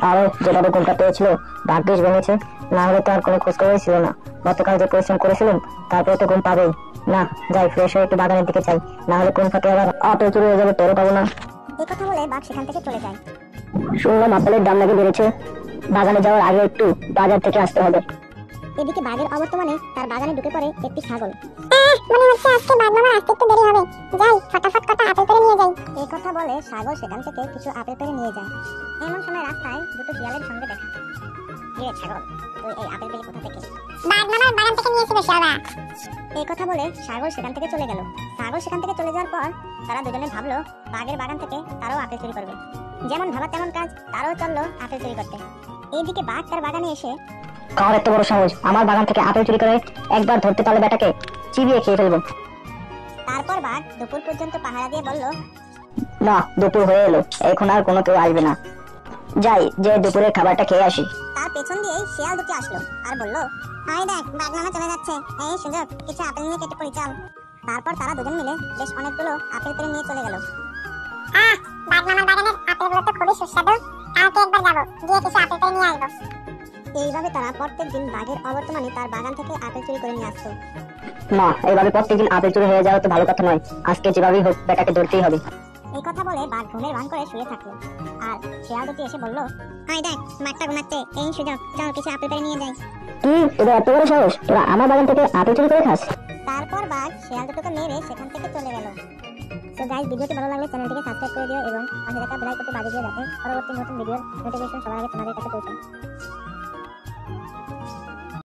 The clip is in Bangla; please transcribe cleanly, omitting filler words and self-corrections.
আরে যেভাবে ঘুমটা পেয়েছিল ভাগ্যিস ভেঙেছে, না হলে তো আর কোনো খোঁজ খবরই ছিল না। গতকাল যে পরিশ্রম করেছিলাম তারপরে তো ঘুম পাবেই না। যাই ফ্রেশ হয়ে একটু বাগানের দিকে চাই, না হলে কোন ফাঁকে আবার আপেল চুরি হয়ে যাবে, টেরও পাবো না। এই কথা বলে বাঘ সেখান থেকে চলে যায়। শুনলাম আপেলের দাম নাকি বেড়েছে, বাগানে যাওয়ার আগে একটু বাজার থেকে আসতে হবে। এদিকে বাঘের অবর্তমানে তার বাগানে ঢুকে পড়ে একটি ছাগল। মনে হচ্ছে আজকে বাঘ মামার আসতে একটু দেরি হবে, যাই ফটাফট কটা আপেল পেড়ে নিয়ে যাই। এই কথা বলে ছাগল সেখান থেকে কিছু আপেল পেড়ে নিয়ে যায়। এমন সময় রাস্তায় দুটো শিয়ালের সঙ্গে দেখা। কিরে ছাগল, তুই এই আপেল পেলি কোথা থেকে? বাঘ মামার বাগান থেকে নিয়েছিল শিয়ালরা। এই কথা বলে ছাগল সেখান থেকে চলে গেল। ছাগল সেখান থেকে চলে যাওয়ার পর তারা দুজনে ভাবলো বাঘের বাগান থেকে তারাও আপেল চুরি করবে। যেমন ভাবা তেমন কাজ, তারাও চললো আপেল চুরি করতে। এইদিকে বাঘ তার বাগানে এসে কার এত বড় সাহস আমার বাগান থেকে আপেল চুরি করে? একবার ধরতে পারলে বেটাকে চিবিয়ে খেয়ে ফেলবো। তারপর বাঘ দুপুর পর্যন্ত পাহারা দিয়ে বলল, না, দুপুর হয়ে এলো, এখন আর কোনো কেউ আসবে না। যাই, যে দুপুরের খাবারটা খেয়ে আসি। তার পেছন দিয়েই শিয়াল দুটি আসলো আর বলল, হাই দেখ, বাঘ মামা চলে যাচ্ছে, এই সুযোগ কিছু আপেল নিয়ে কেটে পড়ি চল। তারপর তারা দুজন মিলে বেশ অনেকগুলো আপেল পেড়ে নিয়ে চলে গেল। বাঘ মামার বাগানের আপেলগুলো তো খুবই সুস্বাদু, কালকে একবার যাবো, গিয়ে কিছু আপেল পেড়ে নিয়ে আসবো। এইভাবে তারা প্রত্যেকদিন বাঘের অবর্তমানে তার বাগান থেকে আপেল চুরি করে নিয়ে আসতো। না, এইভাবে প্রত্যেকদিন আপেল চুরি হয়ে যাওয়া তো ভালো কথা নয়। আজকে যেভাবেই হোক বেটাকে ধরতেই হবে। এই কথা বলে বাঘ ঘুমের ভান করে শুয়ে থাকলো। আর শিয়াল দুটি এসে বলল, হাই দেখ, বাঘটা ঘুমাচ্ছে, এই সুযোগ চল কিছু আপেল পেড়ে নিয়ে যাই। কি, তোদের এত বড় সাহস, তোরা আমার বাগান থেকে আপেল চুরি করে খাস? তারপর বাঘ শিয়াল দুটোকে মেরে সেখান থেকে চলে গেল। তো গাইস, ভিডিওটি ভালো লাগলে চ্যানেলটিকে সাবস্ক্রাইব করে দিও এবং পাশে থাকা বেল আইকনটি বাজিয়ে দিও যাতে পরবর্তী নতুন ভিডিওর নোটিফিকেশন সবার আগে তোমাদের কাছে পৌঁছায়।